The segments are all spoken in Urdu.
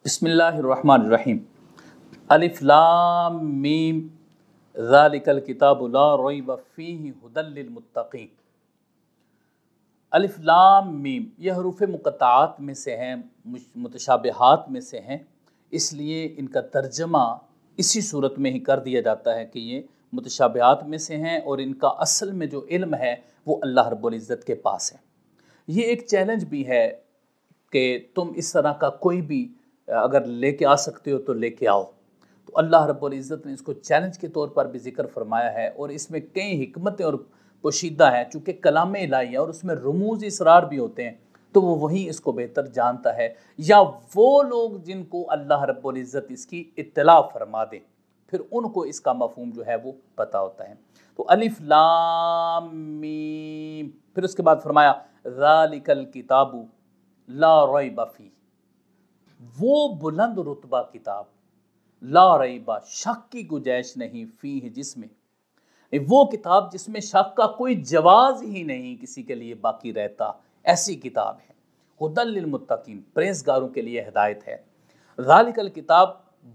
بسم اللہ الرحمن الرحیم۔ الف لام میم ذالک الکتاب لا ریب فیہ ھدی للمتقین۔ الف لام میم یہ حروف مقطعات میں سے ہیں، متشابہات میں سے ہیں، اس لیے ان کا ترجمہ اسی صورت میں ہی کر دیا جاتا ہے کہ یہ متشابہات میں سے ہیں اور ان کا اصل میں جو علم ہے وہ اللہ رب العزت کے پاس ہے۔ یہ ایک چیلنج بھی ہے کہ تم اس طرح کا کوئی بھی اگر لے کے آ سکتے ہو تو لے کے آؤ، تو اللہ رب العزت نے اس کو چیلنج کے طور پر بھی ذکر فرمایا ہے، اور اس میں کئی حکمتیں اور پوشیدہ ہیں، چونکہ کلام الہی ہے اور اس میں رموز اسرار بھی ہوتے ہیں، تو وہ وہی اس کو بہتر جانتا ہے، یا وہ لوگ جن کو اللہ رب العزت اس کی اطلاع فرما دے، پھر ان کو اس کا مفہوم جو ہے وہ پتہ ہوتا ہے۔ تو الف لام میم، پھر اس کے بعد فرمایا ذالک الکتاب لا ریب فیہ، وہ بلند رتبہ کتاب، لا ریبہ شک کی گنجائش نہیں، فیہ جس میں، وہ کتاب جس میں شک کا کوئی جواز ہی نہیں کسی کے لیے باقی رہتا، ایسی کتاب ہے۔ ھدی للمتقین، پرہیزگاروں کے لیے ہدایت ہے۔ ذالک الکتاب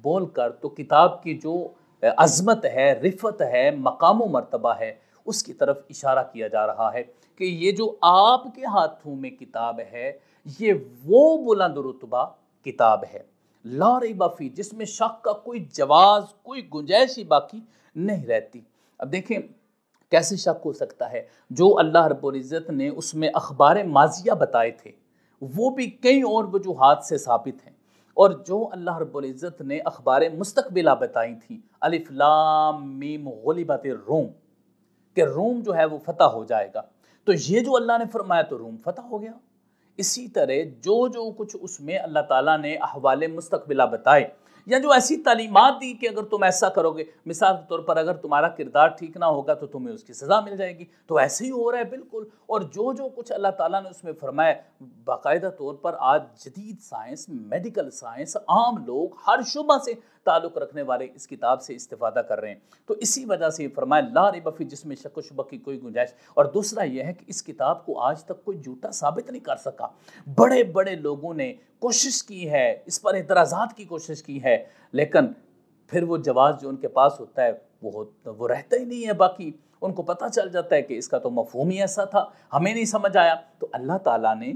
بول کر تو کتاب کی جو عظمت ہے، رفعت ہے، مقام و مرتبہ ہے، اس کی طرف اشارہ کیا جا رہا ہے کہ یہ جو آپ کے ہاتھوں میں کتاب ہے یہ وہ بلند رتبہ کتاب ہے، لا ریب فیہ، جس میں شک کا کوئی جواز، کوئی گنجائش ہی باقی نہیں رہتی۔ اب دیکھیں کیسے شک ہو سکتا ہے؟ جو اللہ رب العزت نے اس میں اخبار ماضیہ بتائے تھے وہ بھی کئی اور وجوہات سے ثابت ہیں، اور جو اللہ رب العزت نے اخبار مستقبلہ بتائی تھیں، الف لام میم غلبت الروم، کہ روم جو ہے وہ فتح ہو جائے گا، تو یہ جو اللہ نے فرمایا تو روم فتح ہو گیا۔ اسی طرح جو کچھ اس میں اللہ تعالیٰ نے احوال مستقبلہ بتائے، یا جو ایسی تعلیمات دی کہ اگر تم ایسا کرو گے، مثال کے طور پر اگر تمہارا کردار ٹھیک نہ ہوگا تو تمہیں اس کی سزا مل جائے گی، تو ایسے ہی ہو رہا ہے بالکل۔ اور جو کچھ اللہ تعالیٰ نے اس میں فرمایا، باقاعدہ طور پر آج جدید سائنس، میڈیکل سائنس، عام لوگ ہر شعبہ سے تعلق رکھنے والے اس کتاب سے استفادہ کر رہے ہیں، تو اسی وجہ سے فرمایا لا ریب فیہ، جس میں شک و شبہ کی کوئی گنجائش۔ اور دوسرا یہ ہے کہ اس کتاب کو آج تک کوئی جھوٹا ثابت نہیں کر سکا۔ بڑے بڑے لوگوں نے کوشش کی ہے، اس پر اعتراضات کی کوشش کی ہے، لیکن پھر وہ جواز جو ان کے پاس ہوتا ہے وہ رہتا ہی نہیں ہے باقی، ان کو پتہ چل جاتا ہے کہ اس کا تو مفہوم ہی ایسا تھا، ہمیں نہیں سمجھ آیا۔ تو اللہ تعالیٰ نے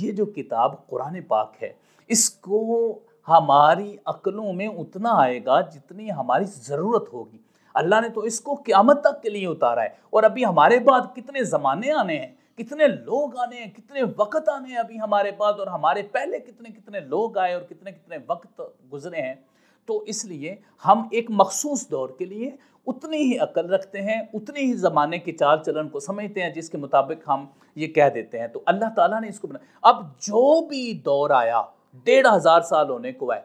یہ جو کتاب قرآن پاک ہے، اس کو ہماری عقلوں میں اتنا آئے گا جتنی ہماری ضرورت ہوگی۔ اللہ نے تو اس کو قیامت تک کے لیے اتارا ہے، اور ابھی ہمارے بعد کتنے زمانے آنے ہیں، کتنے لوگ آنے ہیں، کتنے وقت آنے ہیں ابھی ہمارے بعد، اور ہمارے پہلے کتنے لوگ آئے اور کتنے وقت گزرے ہیں۔ تو اس لیے ہم ایک مخصوص دور کے لیے اتنی ہی عقل رکھتے ہیں، اتنی ہی زمانے کے چال چلن کو سمجھتے ہیں جس کے مطابق ہم یہ کہہ دیتے ہیں۔ تو اللہ تعالیٰ نے اس کو بنایا۔ اب جو بھی دور آیا، 1500 سال ہونے کو ہے،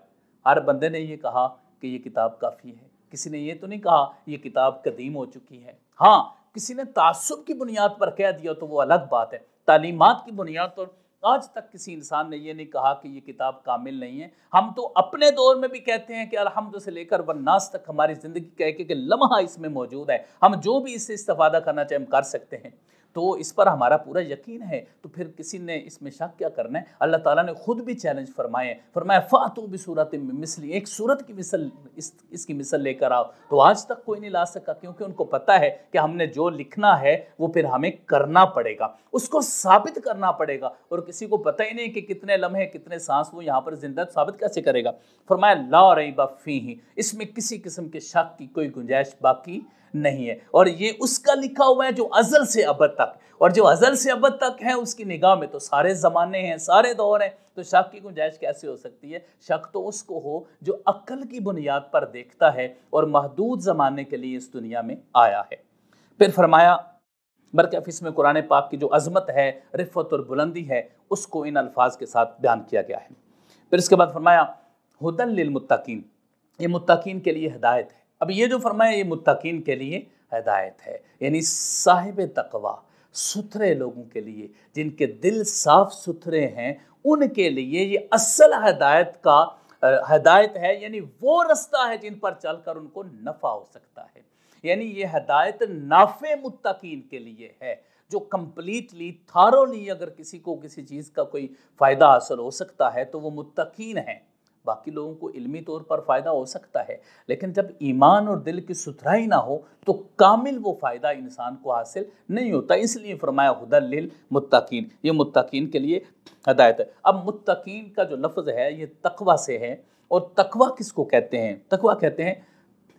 ہر بندے نے یہ کہا کہ یہ کتاب کافی ہے، کسی نے یہ تو نہیں کہا یہ کتاب قدیم ہو چکی ہے۔ ہاں، کسی نے تعصب کی بنیاد پر کہہ دیا تو وہ الگ بات ہے، تعلیمات کی بنیاد پر آج تک کسی انسان نے یہ نہیں کہا کہ یہ کتاب کامل نہیں ہے۔ ہم تو اپنے دور میں بھی کہتے ہیں کہ الحمد سے لے کر والناس تک ہماری زندگی کا ایک لمحہ اس میں موجود ہے، ہم جو بھی اس سے استفادہ کرنا چاہیں ہم کر سکتے ہیں، تو اس پر ہمارا پورا یقین ہے، تو پھر کسی نے اس میں شک کیا کرنا ہے؟ اللہ تعالیٰ نے خود بھی چیلنج فرمایا فَأْتُوا بِسُورَةٍ مِّن مِّثْلِهِ، ایک سورت کی مثل، اس کی مثل لے کر آؤ، تو آج تک کوئی نہیں لا سکا، کیونکہ ان کو پتہ ہے کہ ہم نے جو لکھنا ہے وہ پھر ہمیں کرنا پڑے گا، اس کو ثابت کرنا پڑے گا، اور کسی کو پتہ ہی نہیں کہ کتنے لمحے کتنے سانس وہ یہاں پر زندہ ثابت کیسے کرے گا۔ فرمایا لا ریب فیہ، اس میں کسی قسم کے شک کی کوئی گنجائش باقی نہیں ہے، اور یہ اس کا لکھا ہوا ہے جو ازل سے ابد تک، اور جو ازل سے ابد تک ہے اس کی نگاہ میں تو سارے زمانے ہیں، سارے دور ہیں، تو شک کی گنجائش کیسے ہو سکتی ہے؟ شک تو اس کو ہو جو عقل کی بنیاد پر دیکھتا ہے اور محدود زمانے کے لیے اس دنیا میں آیا ہے۔ پھر فرمایا برکف اس میں قرآن پاک کی جو عظمت ہے، رفعت اور بلندی ہے، اس کو ان الفاظ کے ساتھ بیان کیا گیا ہے۔ پھر اس کے بعد فرمایا ھدی للمتقین، یہ متقین کے لیے ہدایت ہے۔ اب یہ جو فرمایا یہ متقین کے لیے ہدایت ہے، یعنی صاحب تقوی، ستھرے لوگوں کے لیے، جن کے دل صاف ستھرے ہیں، ان کے لیے یہ اصل ہدایت ہے، یعنی وہ رستہ ہے جن پر چل کر ان کو نفع ہو سکتا ہے۔ یعنی یہ ہدایت نافع متقین کے لیے ہے، جو کمپلیٹلی تھارولی اگر کسی کو کسی چیز کا کوئی فائدہ حاصل ہو سکتا ہے تو وہ متقین ہیں، باقی لوگوں کو علمی طور پر فائدہ ہو سکتا ہے، لیکن جب ایمان اور دل کی ستھرائی نہ ہو تو کامل وہ فائدہ انسان کو حاصل نہیں ہوتا۔ اس لیے فرمایا ہدی للمتقین، یہ متقین کے لیے ہدایت ہے۔ اب متقین کا جو لفظ ہے یہ تقوی سے ہے، اور تقوی کس کو کہتے ہیں؟ تقوی کہتے ہیں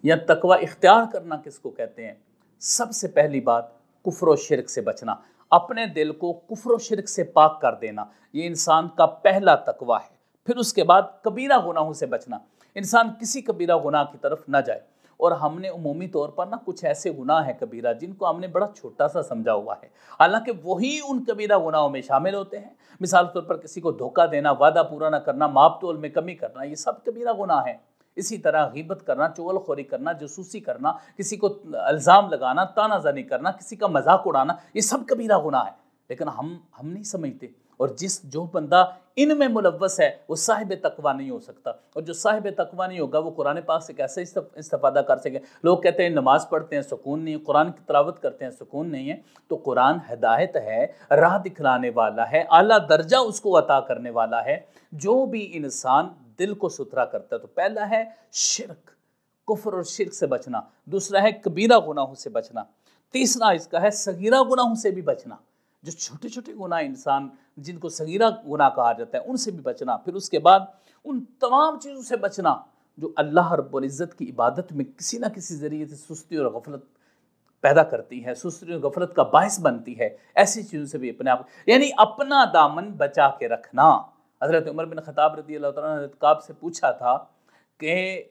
یا تقوی اختیار کرنا کس کو کہتے ہیں؟ سب سے پہلی بات کفر و شرک سے بچنا، اپنے دل کو کفر و شرک سے پاک کر دینا، یہ انسان کا پہلا تقوی ہے۔ پھر اس کے بعد کبیرہ گناہوں سے بچنا، انسان کسی کبیرہ گناہ کی طرف نہ جائے۔ اور ہم نے عمومی طور پر کچھ ایسے گناہ ہیں کبیرہ جن کو ہم نے بڑا چھوٹا سا سمجھا ہوا ہے، حالانکہ وہی ان کبیرہ گناہوں میں شامل ہوتے ہیں۔ مثال طور پر کسی کو دھوکہ دینا، وعدہ پورا نہ کرنا، ماپ تول میں کمی کرنا، یہ سب کبیرہ گناہ ہیں۔ اسی طرح غیبت کرنا، چغل خوری کرنا، جاسوسی کرنا، کسی کو الزام لگانا، تانا زنی کرنا، کسی کا مذاق اڑانا، یہ سب کبیرہ گناہ ہے، لیکن ہم نہیں سمجھتے۔ اور جو بندہ ان میں ملوث ہے وہ صاحب تقوی نہیں ہو سکتا، اور جو صاحب تقوی نہیں ہوگا وہ قرآن پاک سے کیسے استفادہ کر سکے؟ لوگ کہتے ہیں نماز پڑھتے ہیں سکون نہیں، قرآن کی تلاوت کرتے ہیں سکون نہیں ہے، تو قرآن ہدایت ہے، راہ دکھلانے والا ہے، اعلیٰ درجہ اس کو عطا کرنے والا ہے۔ جو بھی انسان دل کو ستھرا کرتا ہے، تو پہلا ہے شرک، کفر اور شرک سے بچنا، دوسرا ہے کبیرہ گناہوں سے بچنا، تیسرا اس کا ہے صغیرہ گناہوں سے بھی بچنا، جو چھوٹے چھوٹے گناہ انسان جن کو صغیرہ گناہ کہا جاتا ہے ان سے بھی بچنا، پھر اس کے بعد ان تمام چیزوں سے بچنا جو اللہ رب العزت کی عبادت میں کسی نہ کسی ذریعے سے سستی اور غفلت پیدا کرتی ہے، سستی اور غفلت کا باعث بنتی ہے، ایسی چیزوں سے بھی اپنے آپ، یعنی اپنا دامن بچا کے رکھنا۔ حضرت عمر بن خطاب رضی اللہ تعالیٰ نے حضرت کعب سے پوچھا تھا کہ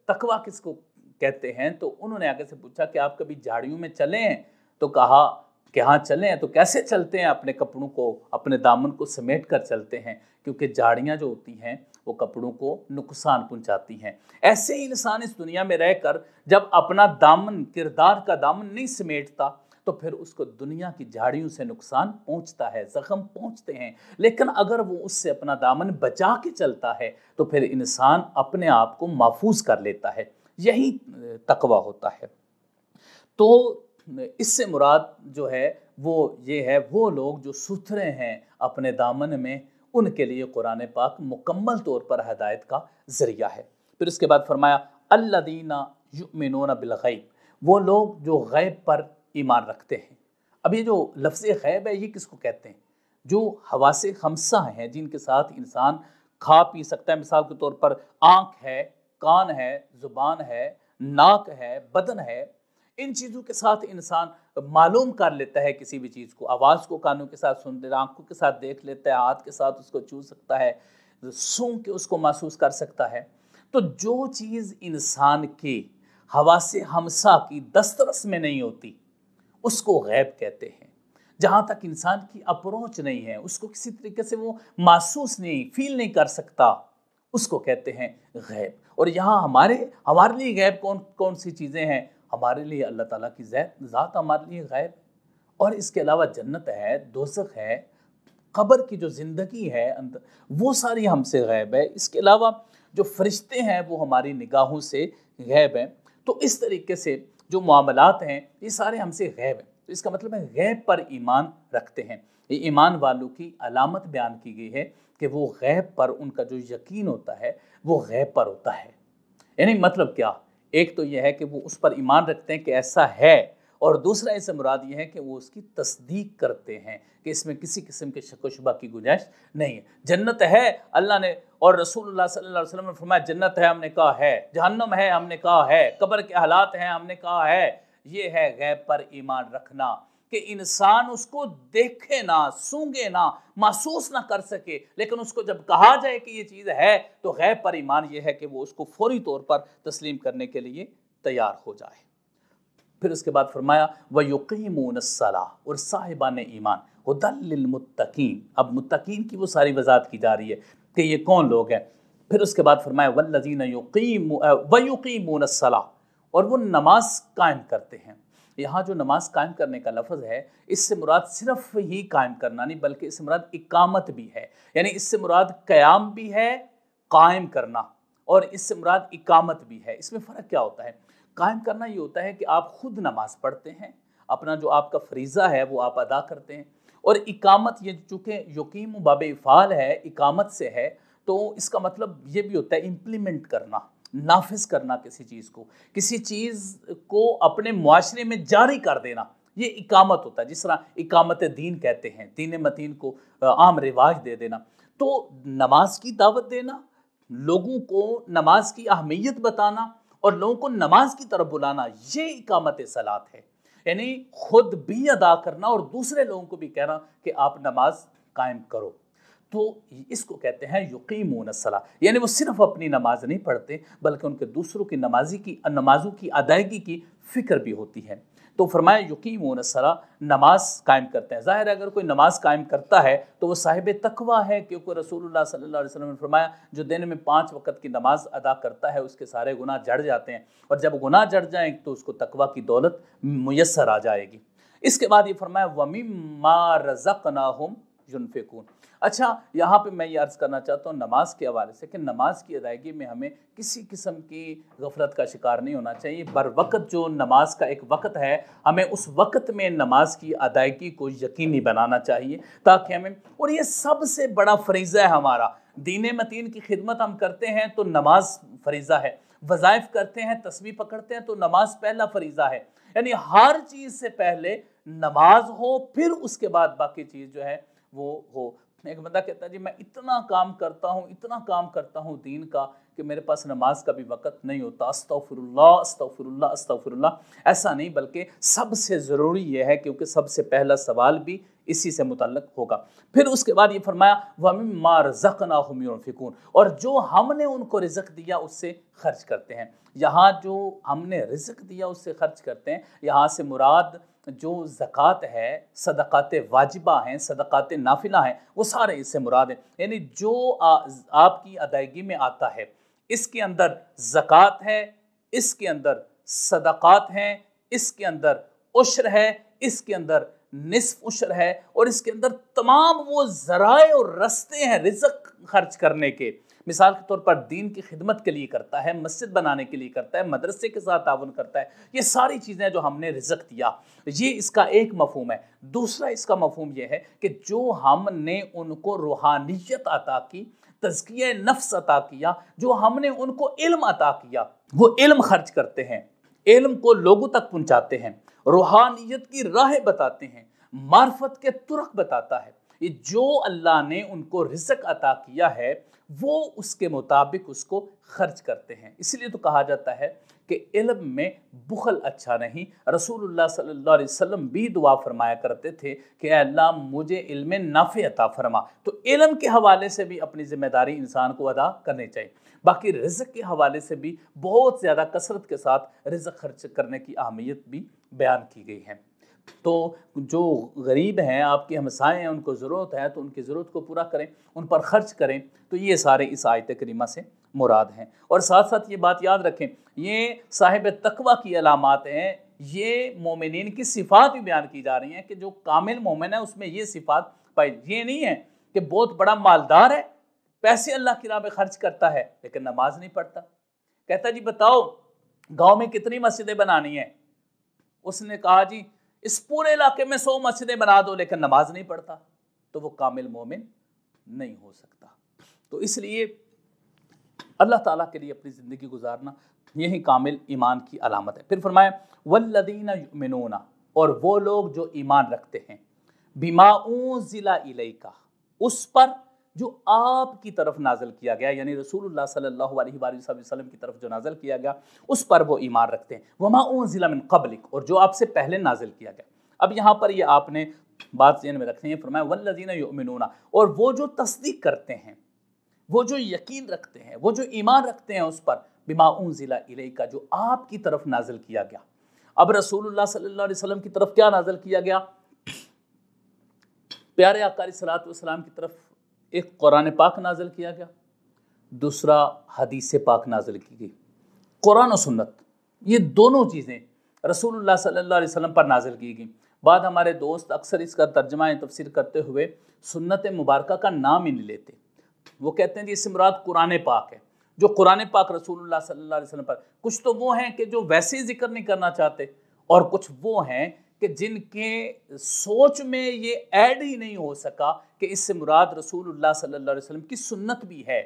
تقویٰ کس کو کہتے ہیں، تو انہوں نے آگے سے پوچھا کہ آپ کبھی جھاڑیوں میں چلے ہیں؟ تو کہا کہ ہاں چلے ہیں۔ تو کیسے چلتے ہیں؟ اپنے کپڑوں کو، اپنے دامن کو سمیٹ کر چلتے ہیں، کیونکہ جھاڑیاں جو ہوتی ہیں وہ کپڑوں کو نقصان پہنچاتی ہیں۔ ایسے ہی انسان اس دنیا میں رہ کر جب اپنا دامن، کردار کا دامن نہیں سمیٹتا تو پھر اس کو دنیا کی جھاڑیوں سے نقصان پہنچتا ہے، زخم پہنچتے ہیں، لیکن اگر وہ اس سے اپنا دامن بچا کے چلتا ہے تو پھر انسان اپنے آپ کو محفوظ کر لیتا ہے، یہی تقویٰ ہوتا ہے۔ تو اس سے مراد جو ہے وہ یہ ہے، وہ لوگ جو ستھرے ہیں اپنے دامن میں، ان کے لیے قرآن پاک مکمل طور پر ہدایت کا ذریعہ ہے۔ پھر اس کے بعد فرمایا الذین یؤمنون بالغیب، وہ لوگ جو غیب پر ایمان رکھتے ہیں۔ اب یہ جو لفظ غیب ہے یہ کس کو کہتے ہیں؟ جو حواس خمسہ ہیں، جن کے ساتھ انسان کھا پی سکتا ہے، مثال کے طور پر آنکھ ہے، کان ہے، زبان ہے، ناک ہے، بدن ہے، ان چیزوں کے ساتھ انسان معلوم کر لیتا ہے کسی بھی چیز کو، آواز کو کانوں کے ساتھ سن لیتا ہے، آنکھوں کے ساتھ دیکھ لیتا ہے، ہاتھ کے ساتھ اس کو چھو سکتا ہے، سونگھ کے اس کو محسوس کر سکتا ہے۔ تو جو چیز انسان کی حواس خمسہ کی دسترس میں نہیں ہوتی اس کو غیب کہتے ہیں۔ جہاں تک انسان کی اپروچ نہیں ہے، اس کو کسی طریقے سے وہ محسوس نہیں، فیل نہیں کر سکتا، اس کو کہتے ہیں غیب۔ اور یہاں ہمارے لیے غیب کون سی چیزیں ہیں؟ ہمارے لیے اللہ تعالیٰ کی ذات ہمارے لیے غیب، اور اس کے علاوہ جنت ہے، دوزخ ہے، قبر کی جو زندگی ہے وہ ساری ہم سے غیب ہے۔ اس کے علاوہ جو فرشتے ہیں وہ ہماری نگاہوں سے غیب ہیں۔ تو اس طریقے سے جو معاملات ہیں یہ سارے ہم سے غیب ہیں۔ تو اس کا مطلب ہے غیب پر ایمان رکھتے ہیں۔ یہ ایمان والوں کی علامت بیان کی گئی ہے کہ وہ غیب پر ان کا جو یقین ہوتا ہے وہ غیب پر ہوتا ہے۔ یعنی مطلب کیا؟ ایک تو یہ ہے کہ وہ اس پر ایمان رکھتے ہیں کہ ایسا ہے، اور دوسرا اس سے مراد یہ ہے کہ وہ اس کی تصدیق کرتے ہیں کہ اس میں کسی قسم کے شک و شبہ کی گنجائش نہیں ہے۔ جنت ہے، اللہ نے اور رسول اللہ صلی اللہ علیہ وسلم نے فرمایا جنت ہے، ہم نے کہا ہے، جہنم ہے، ہم نے کہا ہے، قبر کے حالات ہیں، ہم نے کہا ہے۔ یہ ہے غیب پر ایمان رکھنا، کہ انسان اس کو دیکھے نہ، سونگے نہ، محسوس نہ کر سکے، لیکن اس کو جب کہا جائے کہ یہ چیز ہے تو غیب پر ایمان یہ ہے کہ وہ اس کو فوری طور پر تسلیم کرنے کے لیے تیار ہو جائے۔ پھر اس کے بعد فرمایا وَيُقِيمُونَ الصَّلَاةَ، اور صاحبان ایمان، هُدًى لِّلْمُتَّقِينَ۔ اب متقین کی وہ ساری وضاحت کی جا رہی ہے کہ یہ کون لوگ ہیں۔ پھر اس کے بعد فرمایا وَالَّذِينَ وَيُقِيمُونَ الصَّلَاةَ، اور وہ نماز قائم کرتے ہیں۔ یہاں جو نماز قائم کرنے کا لفظ ہے اس سے مراد صرف ہی قائم کرنا نہیں، بلکہ اس سے مراد اقامت بھی ہے، یعنی اس سے مراد قیام بھی ہے، قائم کرنا، اور اس سے مراد اقامت بھی ہے۔ اس میں فرق کیا ہوتا ہے؟ قائم کرنا یہ ہوتا ہے کہ آپ خود نماز پڑھتے ہیں، اپنا جو آپ کا فریضہ ہے وہ آپ ادا کرتے ہیں، اور اقامت یہ چونکہ یقیم باب افعال ہے، اقامت سے ہے، تو اس کا مطلب یہ بھی ہوتا ہے امپلیمنٹ کرنا، نافذ کرنا کسی چیز کو اپنے معاشرے میں جاری کر دینا، یہ اقامت ہوتا ہے، جس طرح اقامت دین کہتے ہیں، دین متین کو عام رواج دے دینا۔ تو نماز کی دعوت دینا، لوگوں کو نماز کی اہمیت بتانا اور لوگوں کو نماز کی طرف بلانا، یہ اقامت صلاۃ ہے، یعنی خود بھی ادا کرنا اور دوسرے لوگوں کو بھی کہنا کہ آپ نماز قائم کرو۔ تو اس کو کہتے ہیں یقیمون الصلاۃ، یعنی وہ صرف اپنی نماز نہیں پڑھتے بلکہ ان کے دوسروں کی نمازوں کی ادائیگی کی فکر بھی ہوتی ہے۔ تو فرمایا یقیمون الصلاۃ، نماز قائم کرتے ہیں۔ ظاہر ہے اگر کوئی نماز قائم کرتا ہے تو وہ صاحب تقویٰ ہے، کیونکہ رسول اللہ صلی اللہ علیہ وسلم نے فرمایا جو دن میں 5 وقت کی نماز ادا کرتا ہے اس کے سارے گناہ جڑ جاتے ہیں، اور جب گناہ جڑ جائیں تو اس کو تقویٰ کی دولت میسر آ جائے گی۔ اس کے بعد یہ فرمایا وَمِمَّا رَزَقْنَاهُمْ يُنْفِقُونَ۔ اچھا، یہاں پہ میں یہ عرض کرنا چاہتا ہوں نماز کے حوالے سے کہ نماز کی ادائیگی میں ہمیں کسی قسم کی غفلت کا شکار نہیں ہونا چاہیے۔ بر وقت جو نماز کا ایک وقت ہے، ہمیں اس وقت میں نماز کی ادائیگی کو یقینی بنانا چاہیے، تاکہ ہمیں، اور یہ سب سے بڑا فریضہ ہے ہمارا، دین متین کی خدمت ہم کرتے ہیں تو نماز فریضہ ہے، وظائف کرتے ہیں، تسبیح پکڑتے ہیں تو نماز پہلا فریضہ ہے، یعنی ہر چیز سے پہلے نماز ہو، پھر اس کے بعد باقی چیز جو ہے وہ ہو۔ ایک بندہ کہتا ہے جی میں اتنا کام کرتا ہوں دین کا کہ میرے پاس نماز کا بھی وقت نہیں ہوتا، استغفر اللہ استغفر اللہ استغفر اللہ۔ ایسا نہیں، بلکہ سب سے ضروری یہ ہے، کیونکہ سب سے پہلا سوال بھی اسی سے متعلق ہوگا۔ پھر اس کے بعد یہ فرمایا وَمِمَّا رَزَقْنَاهُمْ يُنْفِقُونَ، اور جو ہم نے ان کو رزق دیا اس سے خرچ کرتے ہیں۔ یہاں جو ہم نے رزق دیا اس سے خرچ کرتے ہیں، یہاں سے مراد جو زکوٰۃ ہے، صدقات واجبہ ہیں، صدقات نافلہ ہیں، وہ سارے اس سے مراد ہیں، یعنی جو آپ کی ادائیگی میں آتا ہے، اس کے اندر زکوٰۃ ہے، اس کے اندر صدقات ہیں، اس کے اندر عشر ہے، اس کے اندر نصف عشر ہے، اور اس کے اندر تمام وہ ذرائع اور رستے ہیں رزق خرچ کرنے کے۔ مثال کے طور پر دین کی خدمت کے لیے کرتا ہے، مسجد بنانے کے لیے کرتا ہے، مدرسے کے ساتھ تعاون کرتا ہے، یہ ساری چیزیں جو ہم نے رزق دیا، یہ اس کا ایک مفہوم ہے۔ دوسرا اس کا مفہوم یہ ہے کہ جو ہم نے ان کو روحانیت عطا کی، تزکیہ نفس عطا کیا، جو ہم نے ان کو علم عطا کیا، وہ علم خرچ کرتے ہیں، علم کو لوگوں تک پہنچاتے ہیں، روحانیت کی راہ بتاتے ہیں، معرفت کے طرق بتاتا ہے۔ یہ جو اللہ نے ان کو رزق عطا کیا ہے وہ اس کے مطابق اس کو خرچ کرتے ہیں۔ اس لیے تو کہا جاتا ہے کہ علم میں بخل اچھا نہیں۔ رسول اللہ صلی اللہ علیہ وسلم بھی دعا فرمایا کرتے تھے کہ اے اللہ مجھے علم نافع عطا فرما۔ تو علم کے حوالے سے بھی اپنی ذمہ داری انسان کو ادا کرنی چاہیے۔ باقی رزق کے حوالے سے بھی بہت زیادہ کثرت کے ساتھ رزق خرچ کرنے کی اہمیت بھی بیان کی گئی ہے۔ تو جو غریب ہیں، آپ کے ہمسائے ہیں، ان کو ضرورت ہے تو ان کی ضرورت کو پورا کریں، ان پر خرچ کریں، تو یہ سارے اس آیت کریمہ سے مراد ہیں۔ اور ساتھ ساتھ یہ بات یاد رکھیں، یہ صاحب تقویٰ کی علامات ہیں، یہ مومنین کی صفات بھی بیان کی جا رہی ہیں کہ جو کامل مومن ہے اس میں یہ صفات پائی۔ یہ نہیں ہے کہ بہت بڑا مالدار ہے، پیسے اللہ کی راہ میں خرچ کرتا ہے لیکن نماز نہیں پڑھتا، کہتا جی بتاؤ گاؤں میں کتنی مسجدیں بنانی ہیں؟ اس نے کہا جی اس پورے علاقے میں 100 مسجدیں بنا دو لیکن نماز نہیں پڑھتا، تو وہ کامل مومن نہیں ہو سکتا۔ تو اس لیے اللہ تعالیٰ کے لیے اپنی زندگی گزارنا یہی کامل ایمان کی علامت ہے۔ پھر فرمایا والذین یؤمنون، اور وہ لوگ جو ایمان رکھتے ہیں، بما انزل الیک، اس پر جو آپ کی طرف نازل کیا گیا، یعنی رسول اللہ صلی اللہ علیہ وآلہ وسلم کی طرف جو نازل کیا گیا اس پر وہ ایمان رکھتے ہیں، وما انزل من قبلک، اور جو آپ سے پہلے نازل کیا گیا۔ اب یہاں پر یہ آپ نے بات ذہن میں رکھنی ہے، فرمایا والذین یؤمنون، اور وہ جو تصدیق کرتے ہیں، وہ جو یقین رکھتے ہیں، وہ جو ایمان رکھتے ہیں اس پر، بما انزل الیک، جو آپ کی طرف نازل کیا گیا۔ اب رسول اللہ صلی اللہ علیہ وسلم کی طرف کیا نازل کیا گیا؟ پیارے آقا علیہ الصلوۃ والسلام کی طرف ایک قرآن پاک نازل کیا گیا، دوسرا حدیث پاک نازل کی گئی۔ قرآن و سنت، یہ دونوں چیزیں رسول اللہ صلی اللہ علیہ وسلم پر نازل کی گئیں۔ بعد ہمارے دوست اکثر اس کا ترجمہ تفسیر کرتے ہوئے سنت مبارکہ کا نام ہی نہیں لیتے، وہ کہتے ہیں کہ اس سے مراد قرآن پاک ہے، جو قرآن پاک رسول اللہ صلی اللہ علیہ وسلم پر۔ کچھ تو وہ ہیں کہ جو ویسے ہی ذکر نہیں کرنا چاہتے، اور کچھ وہ ہیں کہ جن کے سوچ میں یہ ایڈ ہی نہیں ہو سکا کہ اس سے مراد رسول اللہ صلی اللہ علیہ وسلم کی سنت بھی ہے،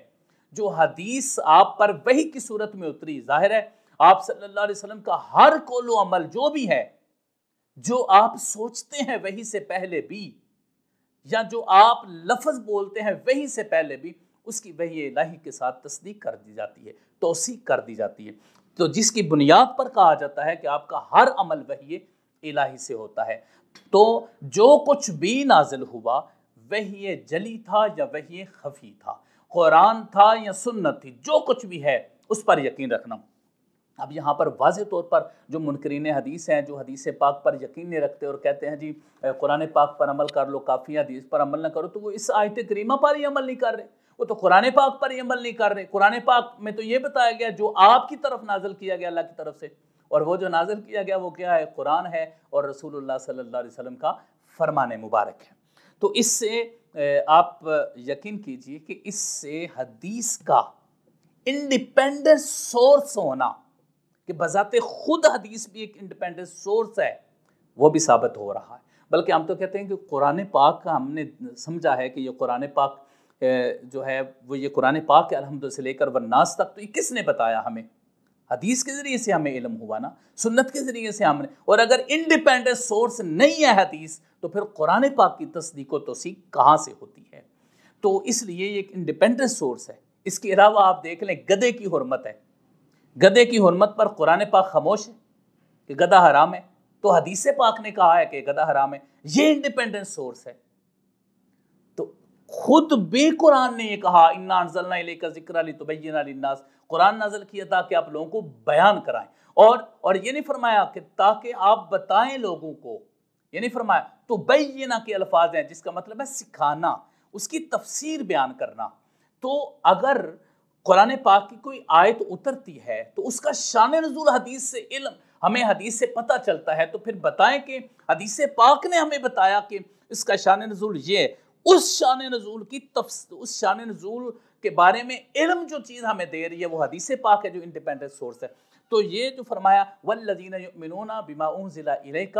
جو حدیث آپ پر وحی کی صورت میں اتری۔ ظاہر ہے آپ صلی اللہ علیہ وسلم کا ہر قول و عمل جو بھی ہے، جو آپ سوچتے ہیں وحی سے پہلے بھی، یا جو آپ لفظ بولتے ہیں وحی سے پہلے بھی، اس کی وحی الہی کے ساتھ تصدیق کر دی جاتی ہے، توثیق کر دی جاتی ہے۔ تو جس کی بنیاد پر کہا جاتا ہے کہ آپ کا ہر عمل وحی الہی سے ہوتا ہے۔ تو جو کچھ بھی نازل ہوا وحی جلی تھا یا وحی خفی تھا، قرآن تھا یا سنت تھی، جو کچھ بھی ہے اس پر یقین رکھنا۔ اب یہاں پر واضح طور پر جو منکرین حدیث ہیں، جو حدیث پاک پر یقین نہیں رکھتے اور کہتے ہیں جی قرآن پاک پر عمل کر لو کافی، حدیث پر عمل نہ کرو، تو وہ اس آیت کریمہ پر ہی عمل نہیں کر رہے، وہ تو قرآن پاک پر ہی عمل نہیں کر رہے۔ قرآن پاک میں تو یہ بتایا گیا جو آپ کی طرف نازل کیا گیا اللہ کی طرف سے، اور وہ جو نازل کیا گیا وہ کیا ہے؟ قرآن ہے اور رسول اللہ صلی اللہ علیہ وسلم کا فرمان مبارک ہے۔ تو اس سے آپ یقین کیجئے کہ اس سے حدیث کا انڈیپینڈنٹ سورس ہونا، کہ بذات خود حدیث بھی ایک انڈیپینڈنٹ سورس ہے، وہ بھی ثابت ہو رہا ہے۔ بلکہ ہم تو کہتے ہیں کہ قرآن پاک کا ہم نے سمجھا ہے کہ یہ قرآن پاک جو ہے وہ یہ قرآن پاک کے الحمد سے لے کر والناس تک، تو یہ کس نے بتایا ہمیں؟ حدیث کے ذریعے سے ہمیں علم ہوا نا، سنت کے ذریعے سے ہم نے۔ اور اگر انڈیپینڈنٹ سورس نہیں ہے حدیث، تو پھر قرآن پاک کی تصدیق و توثیق کہاں سے ہوتی ہے؟ تو اس لیے یہ ایک انڈیپینڈنٹ سورس ہے۔ اس کے علاوہ آپ دیکھ لیں گدھے کی حرمت ہے، گدھے کی حرمت پر قرآن پاک خاموش ہے کہ گدھا حرام ہے، تو حدیث پاک نے کہا ہے کہ گدھا حرام ہے، یہ انڈیپینڈنٹ سورس ہے۔ تو خود بھی قرآن نے یہ کہا اِنَّا أَنزَلْنَا إِلَيْكَ ذِكْرًا لِتُبَيِّنَ لِلنَّاسِ، قرآن نازل کیا تھا کہ آپ لوگوں کو بیان کرائیں، اور یہ نہیں فرمایا کہ تاکہ آپ بتائیں لوگوں کو، یہ نہیں فرمایا۔ تو بینہ کے الفاظ ہیں جس کا مطلب ہے سکھانا، اس کی تفسیر بیان کرنا۔ تو اگر قرآن پاک کی کوئی آیت اترتی ہے تو اس کا شان نزول حدیث سے علم ہمیں حدیث سے پتہ چلتا ہے، تو پھر بتائیں کہ حدیث پاک نے ہمیں بتایا کہ اس کا شان نزول یہ ہے۔ اس شان نزول کی اس شان نزول کے بارے میں علم جو چیز ہمیں دے رہی ہے وہ حدیث پاک ہے جو انڈیپینڈنٹ سورس ہے۔ تو یہ جو فرمایا والذین یؤمنون بما انزل الیک،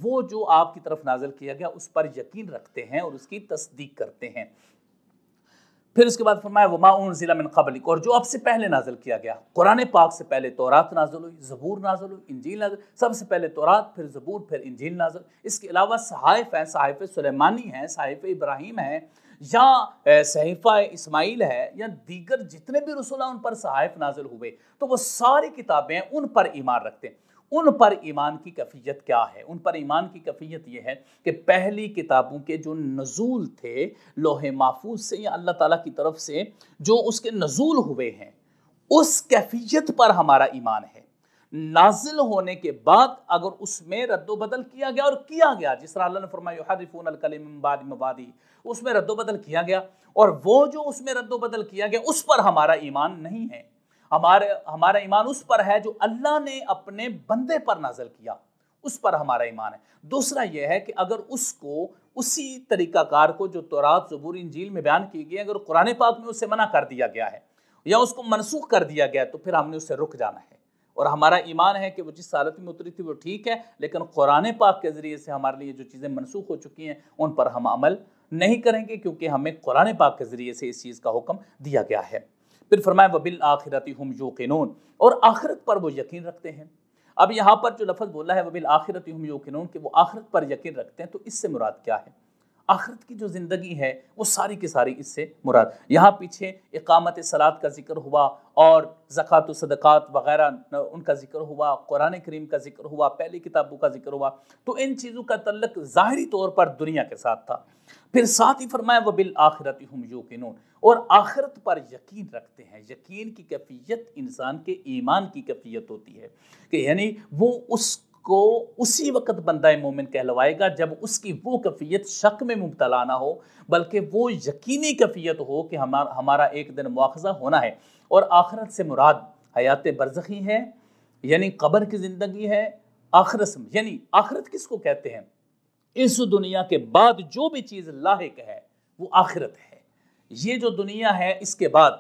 وہ جو آپ کی طرف نازل کیا گیا اس پر یقین رکھتے ہیں اور اس کی تصدیق کرتے ہیں۔ پھر اس کے بعد فرمایا وما انزل من قبلک، اور جو اب سے پہلے نازل کیا گیا، قرآن پاک سے پہلے تورات نازل ہوئی، زبور نازل ہوئی، انجیل نازل، سب سے پہلے تورات، پھر زبور، پھر انجیل نازل۔ اس کے علاوہ صحائف ہیں، صحائف سلیمانی ہیں، صحائف ابراہیم ہیں، یا صحیفہ اسماعیل ہے، یا دیگر جتنے بھی رسول ہیں ان پر صحائف نازل ہوئے، تو وہ ساری کتابیں ان پر ایمان رکھتے ہیں۔ ان پر ایمان کی کیفیت کیا ہے؟ ان پر ایمان کی کیفیت یہ ہے کہ پہلی کتابوں کے جو نزول تھے لوح محفوظ سے یا اللہ تعالیٰ کی طرف سے جو اس کے نزول ہوئے ہیں، اس کیفیت پر ہمارا ایمان ہے۔ نازل ہونے کے بعد اگر اس میں رد و بدل کیا گیا، اور کیا گیا جس طرح اللہ نے فرمایا یحرفون الکلم من بعد مواضعہ، اس میں رد و بدل کیا گیا، اور وہ جو اس میں رد و بدل کیا گیا اس پر ہمارا ایمان نہیں ہے۔ ہمارا ایمان اس پر ہے جو اللہ نے اپنے بندے پر نازل کیا، اس پر ہمارا ایمان ہے۔ دوسرا یہ ہے کہ اگر اس کو اسی طریقہ کار کو جو تورات، زبور، انجیل میں بیان کی گئی، اگر قرآن پاک میں اسے منع کر دیا گیا ہے یا اس کو منسوخ کر دیا گیا، تو پھر ہم نے اس سے رک جانا ہے، اور ہمارا ایمان ہے کہ وہ جس حالت میں اتری تھی وہ ٹھیک ہے، لیکن قرآن پاک کے ذریعے سے ہمارے لیے جو چیزیں منسوخ ہو چکی ہیں ان پر ہم عمل نہیں کریں گے، کیونکہ ہمیں قرآن پاک کے ذریعے سے اس چیز کا حکم دیا گیا ہے۔ پھر فرمایا وَبِالْآخِرَةِ هُمْ يُوقِنُونَ، اور آخرت پر وہ یقین رکھتے ہیں۔ اب یہاں پر جو لفظ بولا ہے وَبِالْآخِرَةِ هُمْ يُوقِنُونَ کہ وہ آخرت پر یقین رکھتے ہیں، تو اس سے مراد کیا ہے؟ آخرت کی جو زندگی ہے وہ ساری کی ساری اس سے مراد۔ یہاں پیچھے اقامت صلاۃ کا ذکر ہوا اور زکوٰۃ و صدقات وغیرہ ان کا ذکر ہوا، قرآن کریم کا ذکر ہوا، پہلی کتابوں کا ذکر ہوا، تو ان چیزوں کا تعلق ظاہری طور پر دنیا کے ساتھ تھا۔ پھر ساتھ ہی فرمایا وَبِالْآخِرَةِ هُمْ يُوقِنُونَ، اور آخرت پر یقین رکھتے ہیں۔ یقین کی کیفیت انسان کے ایمان کی کیفیت ہوتی ہے، کہ یعنی وہ اس کو اسی وقت بندہ مومن کہلوائے گا جب اس کی وہ کیفیت شک میں مبتلا نہ ہو، بلکہ وہ یقینی کیفیت ہو کہ ہمارا ایک دن مواخذہ ہونا ہے۔ اور آخرت سے مراد حیات برزخی ہے، یعنی قبر کی زندگی ہے۔ آخرت یعنی آخرت کس کو کہتے ہیں؟ اس دنیا کے بعد جو بھی چیز لاحق ہے وہ آخرت ہے۔ یہ جو دنیا ہے اس کے بعد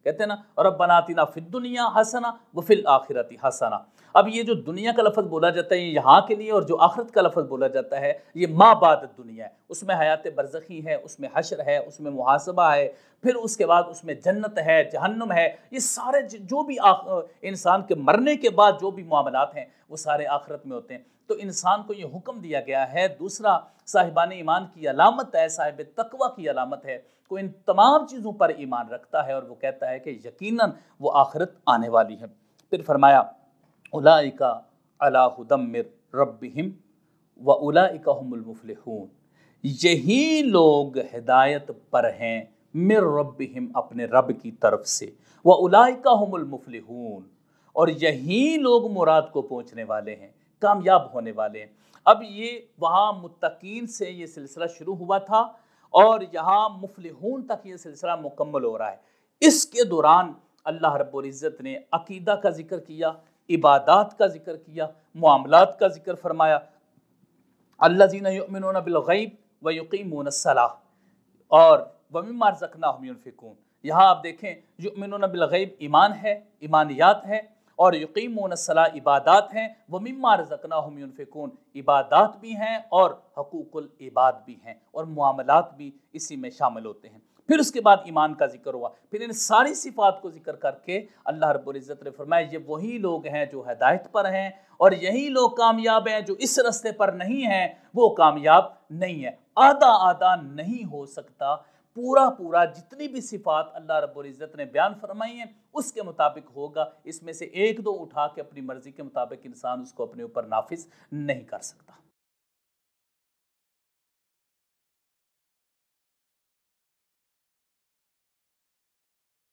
کہتے ہیں نا ربنا آتنا فی الدنیا حسنہ وفی الآخرۃ حسنہ۔ اب یہ جو دنیا کا لفظ بولا جاتا ہے یہ یہاں کے لیے، اور جو آخرت کا لفظ بولا جاتا ہے یہ ما بعد دنیا ہے، اس میں حیات برزخی ہے، اس میں حشر ہے، اس میں محاسبہ ہے، پھر اس کے بعد اس میں جنت ہے، جہنم ہے، یہ سارے جو بھی انسان کے مرنے کے بعد جو بھی معاملات ہیں وہ سارے آخرت میں ہوتے ہیں۔ تو انسان کو یہ حکم دیا گیا ہے، دوسرا صاحبان ایمان کی علامت ہے، صاحب تقوی کی علامت ہے، وہ ان تمام چیزوں پر ایمان رکھتا ہے اور وہ کہتا ہے کہ یقیناً وہ آخرت آنے والی ہے۔ پھر فرمایا اولئک علی ھدی من ربہم واولئک ھم المفلحون، یہی لوگ ہدایت پر ہیں من ربہم اپنے رب کی طرف سے، واولئک ھم المفلحون، اور یہی لوگ مراد کو پہنچنے والے ہیں، کامیاب ہونے والے ہیں۔ اب یہ وہاں متقین سے یہ سلسلہ شروع ہوا تھا اور یہاں مفلحون تک یہ سلسلہ مکمل ہو رہا ہے۔ اس کے دوران اللہ رب العزت نے عقیدہ کا ذکر کیا، عبادات کا ذکر کیا، معاملات کا ذکر فرمایا، الذین یؤمنون بالغیب ویقیمون الصلاۃ اور ومما رزقناہم ینفقون۔ یہاں آپ دیکھیں یؤمنون بالغیب ایمان ہے، ایمانیات ہے، اور یقیمون الصلاۃ عبادات ہیں، ومما رزقناہم ینفقون عبادات بھی ہیں اور حقوق العباد بھی ہیں، اور معاملات بھی اسی میں شامل ہوتے ہیں۔ پھر اس کے بعد ایمان کا ذکر ہوا، پھر ان ساری صفات کو ذکر کر کے اللہ رب العزت نے فرمایا یہ وہی لوگ ہیں جو ہدایت پر ہیں، اور یہی لوگ کامیاب ہیں، جو اس رستے پر نہیں ہیں وہ کامیاب نہیں ہے۔ آدھا آدھا نہیں ہو سکتا، پورا پورا جتنی بھی صفات اللہ رب العزت نے بیان فرمائی ہیں اس کے مطابق ہوگا، اس میں سے ایک دو اٹھا کے اپنی مرضی کے مطابق انسان اس کو اپنے اوپر نافذ نہیں کر سکتا۔